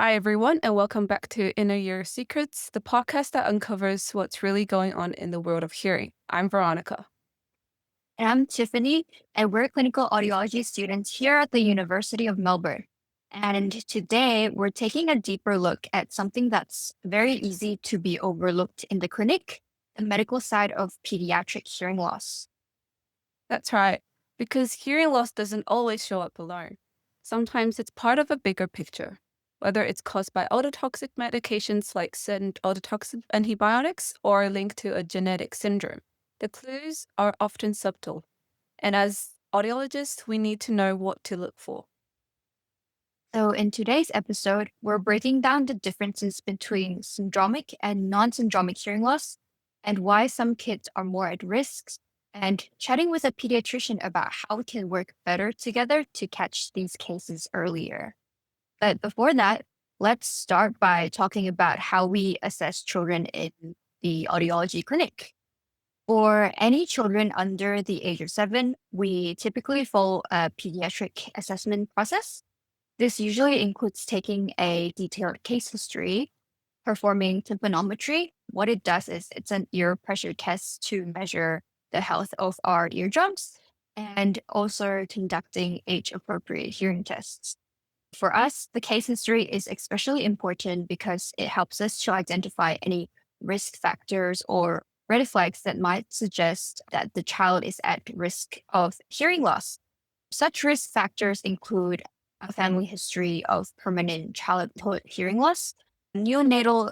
Hi, everyone, and welcome back to Inner Ear Secrets, the podcast that uncovers what's really going on in the world of hearing. I'm Veronica. And I'm Tiffany, and we're clinical audiology students here at the University of Melbourne. And today we're taking a deeper look at something that's very easy to be overlooked in the clinic, the medical side of pediatric hearing loss. That's right, because hearing loss doesn't always show up alone. Sometimes it's part of a bigger picture, whether it's caused by ototoxic medications like certain ototoxic antibiotics or linked to a genetic syndrome. The clues are often subtle, and as audiologists, we need to know what to look for. So, in today's episode, we're breaking down the differences between syndromic and non syndromic hearing loss and why some kids are more at risk, and chatting with a pediatrician about how we can work better together to catch these cases earlier. But before that, let's start by talking about how we assess children in the audiology clinic. For any children under the age of 7, we typically follow a pediatric assessment process. This usually includes taking a detailed case history, performing tympanometry. What it does is it's an ear pressure test to measure the health of our eardrums and also conducting age appropriate hearing tests. For us, the case history is especially important because it helps us to identify any risk factors or red flags that might suggest that the child is at risk of hearing loss. Such risk factors include a family history of permanent childhood hearing loss, neonatal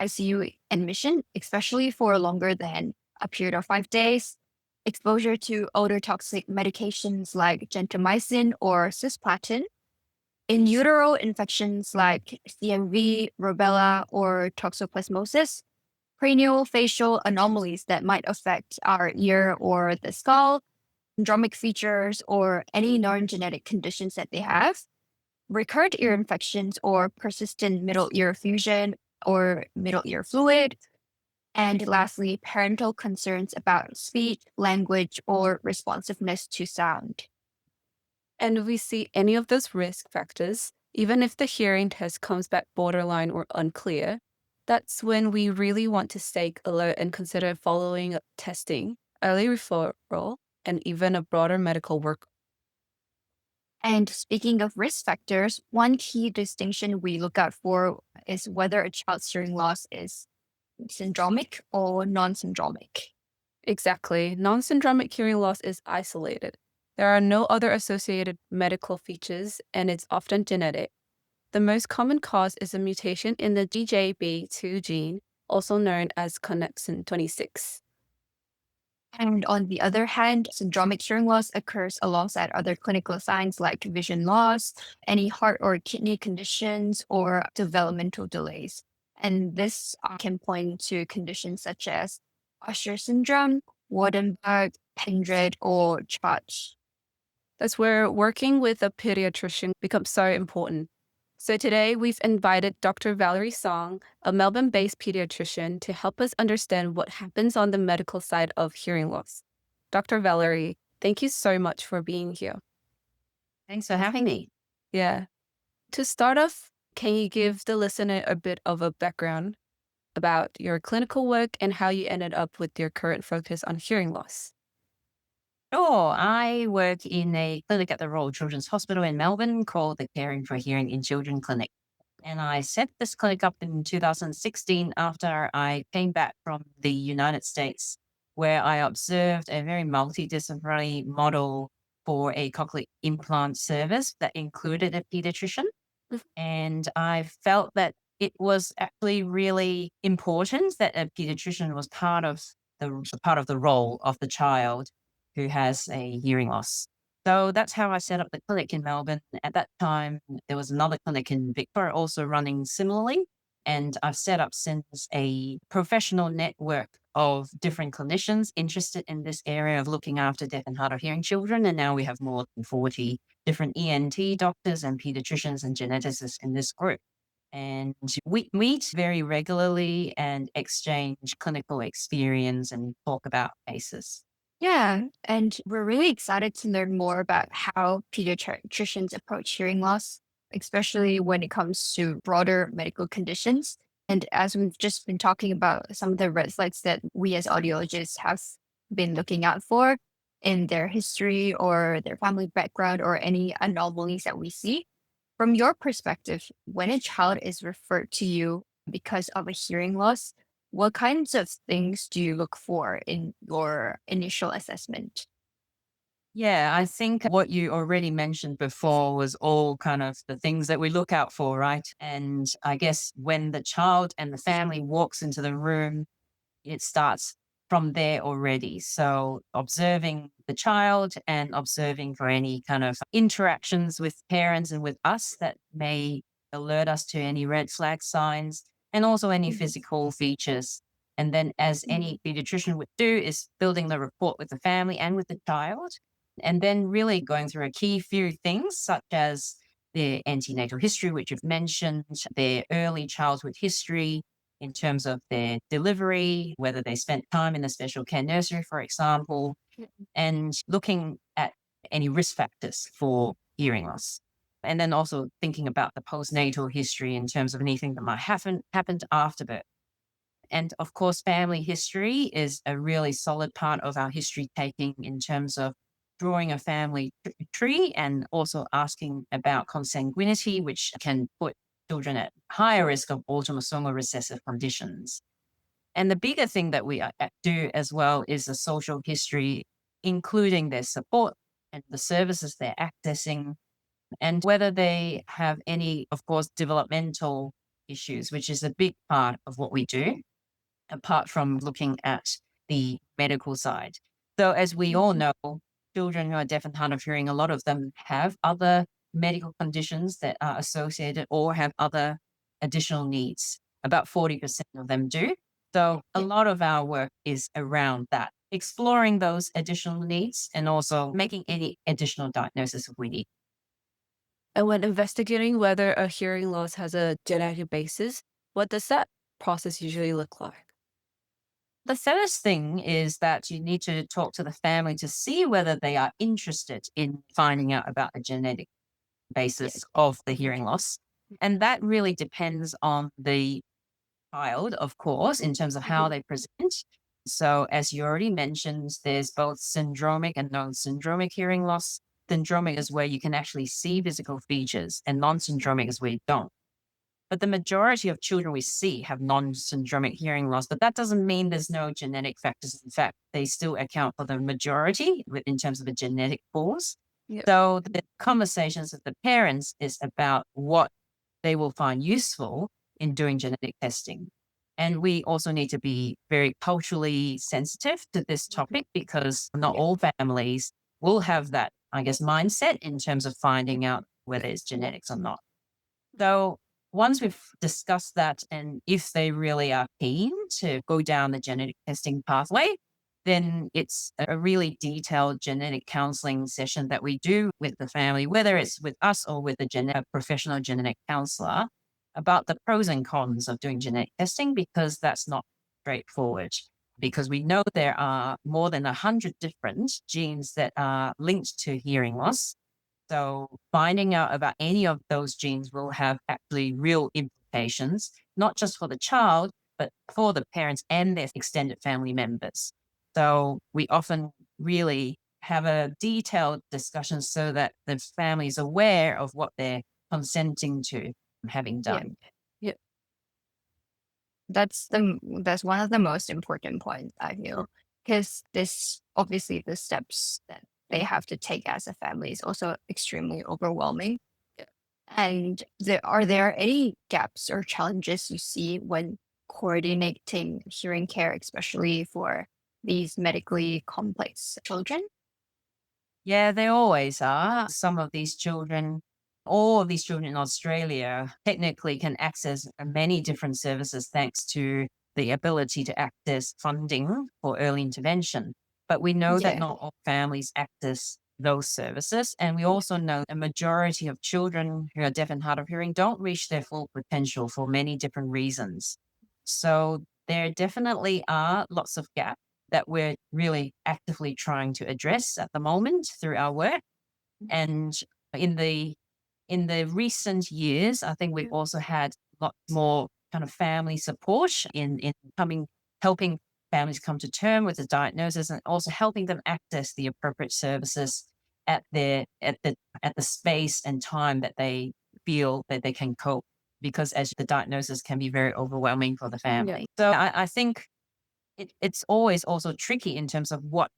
ICU admission, especially for longer than a period of 5 days, exposure to ototoxic medications like gentamicin or cisplatin, in utero infections like CMV, rubella, or toxoplasmosis, cranial facial anomalies that might affect our ear or the skull, syndromic features, or any non genetic conditions that they have, recurrent ear infections or persistent middle ear fusion or middle ear fluid, and lastly, parental concerns about speech, language, or responsiveness to sound. And we see any of those risk factors, even if the hearing test comes back borderline or unclear, that's when we really want to stay alert and consider following up testing, early referral, and even a broader medical work. And speaking of risk factors, one key distinction we look out for is whether a child's hearing loss is syndromic or non syndromic. Exactly. Non-syndromic hearing loss is isolated. There are no other associated medical features, and it's often genetic. The most common cause is a mutation in the GJB2 gene, also known as connexin 26. And on the other hand, syndromic hearing loss occurs alongside other clinical signs like vision loss, any heart or kidney conditions, or developmental delays. And this can point to conditions such as Usher syndrome, Waardenburg, Pendred, or CHODGE. That's where working with a pediatrician becomes so important. So today we've invited Dr. Valerie Sung, a Melbourne-based pediatrician, to help us understand what happens on the medical side of hearing loss. Dr. Valerie, thank you so much for being here. Thanks for having me. Yeah. To start off, can you give the listener a bit of a background about your clinical work and how you ended up with your current focus on hearing loss? Sure. I work in a clinic at the Royal Children's Hospital in Melbourne called the Caring for Hearing in Children Clinic. And I set this clinic up in 2016 after I came back from the United States, where I observed a very multidisciplinary model for a cochlear implant service that included a pediatrician. And I felt that it was actually really important that a pediatrician was part of the role of the child who has a hearing loss. So that's how I set up the clinic in Melbourne. At that time, there was another clinic in Victoria also running similarly. And I've set up since a professional network of different clinicians interested in this area of looking after deaf and hard of hearing children. And now we have more than 40 different ENT doctors and pediatricians and geneticists in this group. And we meet very regularly and exchange clinical experience and talk about cases. Yeah, and we're really excited to learn more about how pediatricians approach hearing loss. especially when it comes to broader medical conditions. And as we've just been talking about some of the red flags that we as audiologists have been looking out for in their history or their family background or any anomalies that we see. From your perspective, when a child is referred to you because of a hearing loss, what kinds of things do you look for in your initial assessment? Yeah, I think what you already mentioned before was all kind of the things that we look out for, right? And I guess when the child and the family walks into the room, it starts from there already. So observing the child and observing for any kind of interactions with parents and with us that may alert us to any red flag signs and also any Mhm. physical features. And then, as Mhm. any pediatrician would do, is building the rapport with the family and with the child. And then really going through a key few things such as their antenatal history, which you've mentioned, their early childhood history, in terms of their delivery, whether they spent time in the special care nursery, for example, and looking at any risk factors for hearing loss. And then also thinking about the postnatal history in terms of anything that might happened after birth. And of course, family history is a really solid part of our history taking in terms of drawing a family tree and also asking about consanguinity, which can put children at higher risk of autosomal recessive conditions. And the bigger thing that we do as well is the social history, including their support and the services they're accessing, and whether they have any, of course, developmental issues, which is a big part of what we do apart from looking at the medical side. So, as we all Mhm. know, children who are deaf and hard of hearing, a lot of them have other medical conditions that are associated or have other additional needs. About 40% of them do. So, a Yeah. lot of our work is around that, exploring those additional needs and also making any additional diagnosis if we need. And when investigating whether a hearing loss has a genetic basis, what does that process usually look like? The first thing is that you need to talk to the family to see whether they are interested in finding out about the genetic Yeah. basis of the hearing loss. And that really depends on the child, of course, in terms of how Mhm. they present. So, as you already mentioned, there's both syndromic and non syndromic hearing loss. Syndromic is where you can actually see physical features, and non syndromic is where you don't. But the majority of children we see have non-syndromic hearing loss, but that doesn't mean there's no genetic factors. In fact, they still account for the majority in terms of the genetic cause. Yeah. So the conversations with the parents is about what they will find useful in doing genetic testing. And we also need to be very culturally sensitive to this topic because not Yeah. all families will have that, I guess, mindset in terms of finding out whether it's genetics or not. So once we've discussed that, and if they really are keen to go down the genetic testing pathway, then it's a really detailed genetic counseling session that we do with the family, whether it's with us or with a professional genetic counselor, about the pros and cons of doing genetic testing, because that's not straightforward. Because we know there are more than 100 different genes that are linked to hearing loss, so finding out about any of those genes will have actually real implications, not just for the child, but for the parents and their extended family members. So we often really have a detailed discussion so that the family is aware of what they're consenting to having Yeah. done. Yeah. That's one of the most important points I feel, because this obviously the steps that they have to take as a family is also extremely overwhelming. Yeah. And are there any gaps or challenges you see when coordinating hearing care, especially for these medically complex children? Yeah, they always are. Some of these children, all of these children in Australia technically can access many different services thanks to the ability to access funding for early intervention. But we know that Yeah. not all families access those services. And we also know a majority of children who are deaf and hard of hearing don't reach their full potential for many different reasons. So there definitely are lots of gaps that we're really actively trying to address at the moment through our work. And in the in the recent years, I think we've also had a lot more kind of family support in helping families come to term with the diagnosis and also helping them access the appropriate services at the space and time that they feel that they can cope, because as the diagnosis can be very overwhelming for the Yeah. family. So I think it's always also tricky in terms of what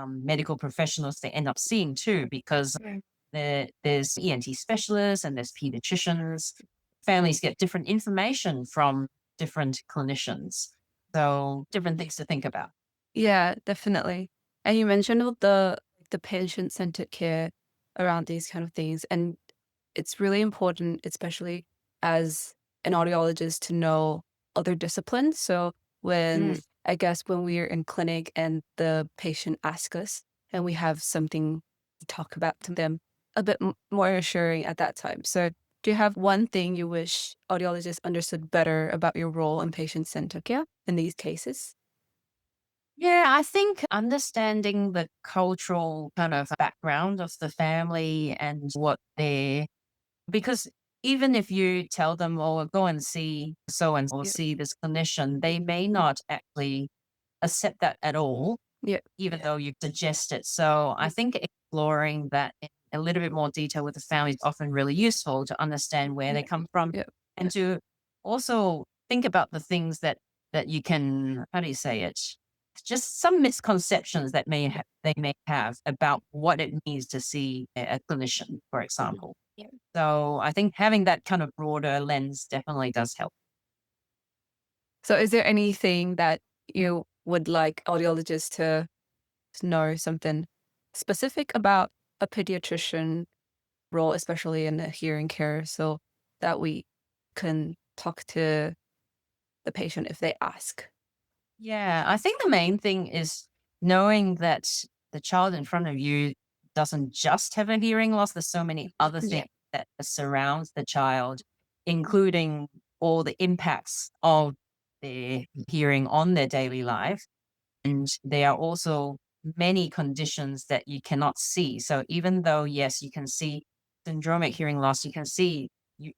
medical professionals they end up seeing too, because there's ENT specialists and there's pediatricians. Families get different information from different clinicians. So different things to think about. Yeah, definitely. And you mentioned about the patient-centered care around these kind of things, and it's really important, especially as an audiologist, to know other disciplines. So Mm. I guess when we're in clinic and the patient asks us and we have something to talk about to them, a bit more assuring at that time. So do you have one thing you wish audiologists understood better about your role in patient-centered care in these cases? Yeah, I think understanding the cultural kind of background of the family and what they because even if you tell them, oh, go and see so and or Yeah. see this clinician, they may not actually accept that at all, Yeah. even though you suggest it. So I think exploring that in a little bit more detail with the family is often really useful to understand where they come from Yeah. and to also think about the things that you can, how do you say it? Just some misconceptions that they may have about what it means to see a clinician, for example. Yeah. So I think having that kind of broader lens definitely does help. So is there anything that you would like audiologists to know something specific about a pediatrician role, especially in the hearing care, so that we can talk to the patient if they ask? Yeah, I think the main thing is knowing that the child in front of you doesn't just have a hearing loss. There's so many other Yeah. things that surrounds the child, including all the impacts of their hearing on their daily life. And there are also many conditions that you cannot see. So even though, yes, you can see syndromic hearing loss, you can see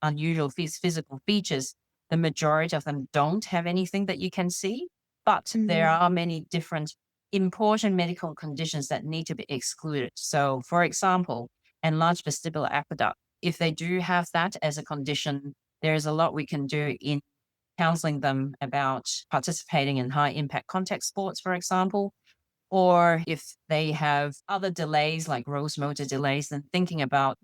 unusual physical features, the majority of them don't have anything that you can see. But there Mhm. are many different important medical conditions that need to be excluded. So, for example, enlarged vestibular aqueduct, if they do have that as a condition, there is a lot we can do in counseling them about participating in high impact contact sports, for example, or if they have other delays like gross motor delays, then thinking about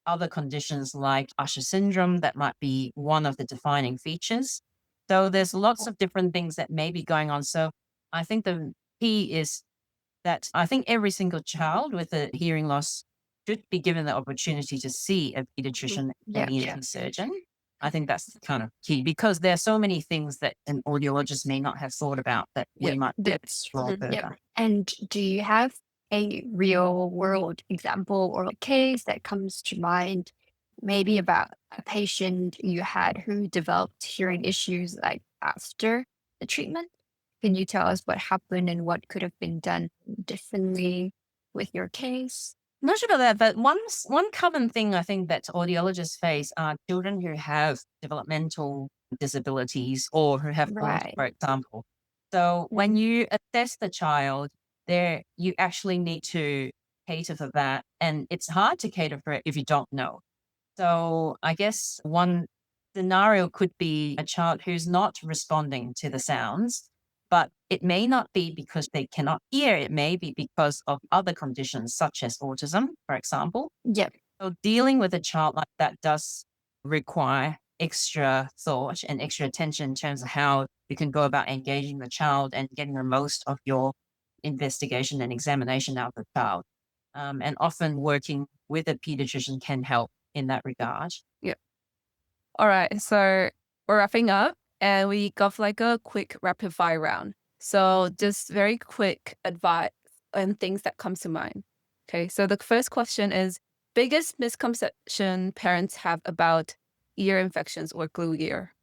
other conditions like Usher syndrome that might be one of the defining features. So there's lots of different things that may be going on. So I think the key is that I think every single child with a hearing loss should be given the opportunity to see a pediatrician and Yeah. ENT surgeon. I think that's kind of key because there are so many things that an audiologist may not have thought about that Yeah. we might That's explore yeah. further. And do you have a real world example or a case that comes to mind, maybe about a patient you had who developed hearing issues like after the treatment? Can you tell us what happened and what could have been done differently with your case? Not sure about that, but one common thing I think that audiologists face are children who have developmental disabilities or who have autism, Right. for example. So when Mhm. you assess the child, there you actually need to cater for that, and it's hard to cater for it if you don't know. So I guess one scenario could be a child who's not responding to the sounds, but it may not be because they cannot hear. It may be because of other conditions, such as autism, for example. Yep. So dealing with a child like that does require extra thought and extra attention in terms of how you can go about engaging the child and getting the most of your investigation and examination out of the child. And often working with a pediatrician can help in that regard. Yeah. All right. So we're wrapping up and we got like a quick rapid fire round. So just very quick advice and things that comes to mind. Okay. So the first question is biggest misconception parents have about ear infections or glue ear.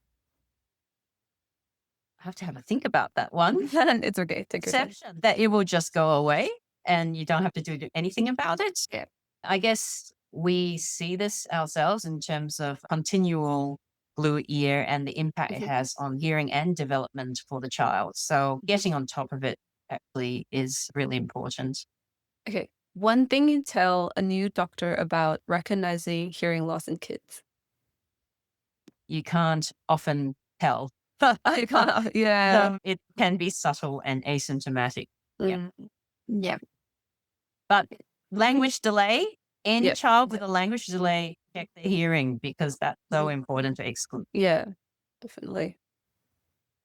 I have to have a think about that one. It's okay. Take your time. Perception that it will just go away and you don't have to do anything about it. Yeah. I guess we see this ourselves in terms of continual fluid ear and the impact it Mhm. has on hearing and development for the child. So getting on top of it actually is really important. Okay. One thing you tell a new doctor about recognizing hearing loss in kids. You can't often tell. I can't, yeah. So it can be subtle and asymptomatic. Yeah. Mm, Yeah. But language delay, any yeah. child with a language delay, check their hearing because that's so important to exclude. Yeah, definitely.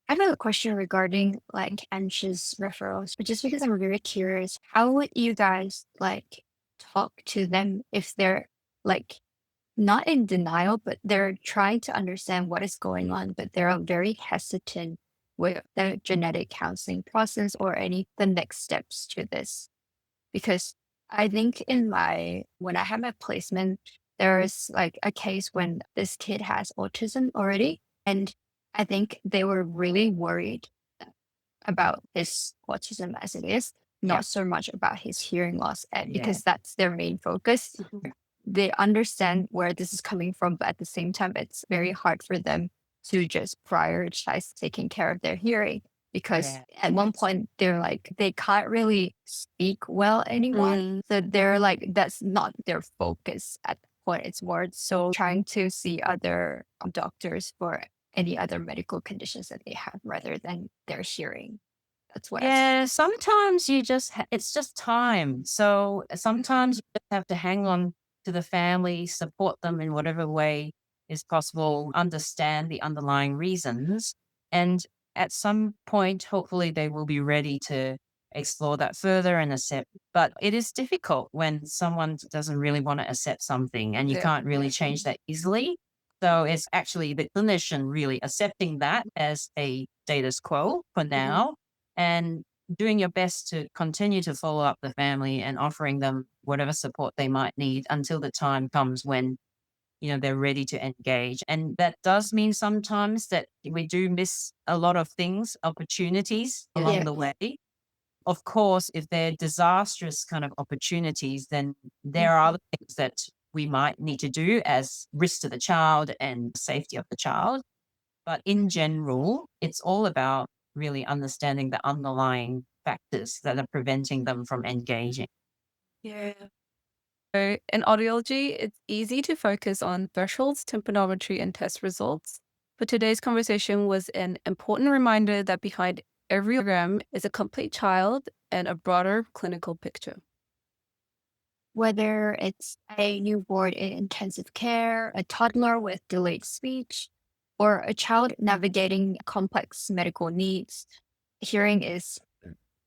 I have a question regarding like anxious referrals, but just because I'm very curious, how would you guys like talk to them if they're like not in denial, but they're trying to understand what is going on, but they're very hesitant with the genetic counseling process or any the next steps to this? Because I think when I had my placement, there is like a case when this kid has autism already. And I think they were really worried about his autism as it is, Yeah. not so much about his hearing loss, Yeah. because that's their main focus. Mhm. They understand where this is coming from, but at the same time, it's very hard for them to just prioritize taking care of their hearing because Yeah. at one point they're like they can't really speak well anymore. Mm, So they're like that's not their focus at the point. It's more so trying to see other doctors for any other medical conditions that they have rather than their hearing. That's what I've seen. Yeah, sometimes you just it's just time. So sometimes you just have to hang on to the family, support them in whatever way is possible, understand the underlying reasons, and at some point, hopefully, they will be ready to explore that further and accept. But it is difficult when someone doesn't really want to accept something, and you yeah. can't really change that easily. So it's actually the clinician really accepting that as a status quo for Mhm. now and doing your best to continue to follow up the family and offering them whatever support they might need until the time comes when they're ready to engage. And that does mean sometimes that we do miss a lot of things, opportunities Yeah. along the way. Of course, if they're disastrous kind of opportunities, then there are other things that we might need to do as risk to the child and safety of the child. But in general, it's all about really understanding the underlying factors that are preventing them from engaging. Yeah. So in audiology, it's easy to focus on thresholds, tympanometry, and test results. But today's conversation was an important reminder that behind every program is a complete child and a broader clinical picture. Whether it's a newborn in intensive care, a toddler with delayed speech, or a child navigating complex medical needs, hearing is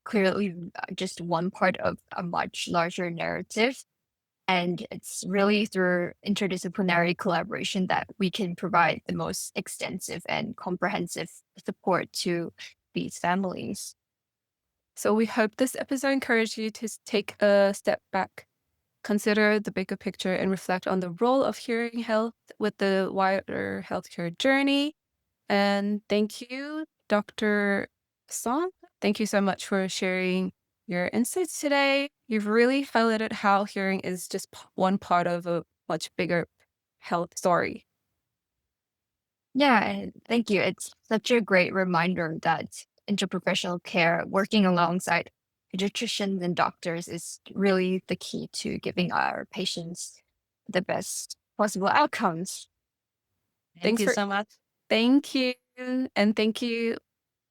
clearly just one part of a much larger narrative. And it's really through interdisciplinary collaboration that we can provide the most extensive and comprehensive support to these families. So we hope this episode encouraged you to take a step back, consider the bigger picture, and reflect on the role of hearing health with the wider healthcare journey. And thank you, Dr. Song. Thank you so much for sharing your insights today. You've really highlighted how hearing is just one part of a much bigger health story. Yeah, and thank you. It's such a great reminder that interprofessional care, working alongside pediatricians and doctors, is really the key to giving our patients the best possible outcomes. Thank Thanks you for so much. Thank you. And thank you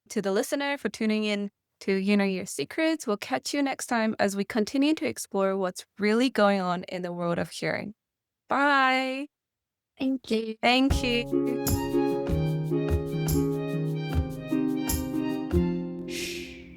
to the listener for tuning in to Your Secrets. We'll catch you next time as we continue to explore what's really going on in the world of hearing. Bye. Thank you. Thank you.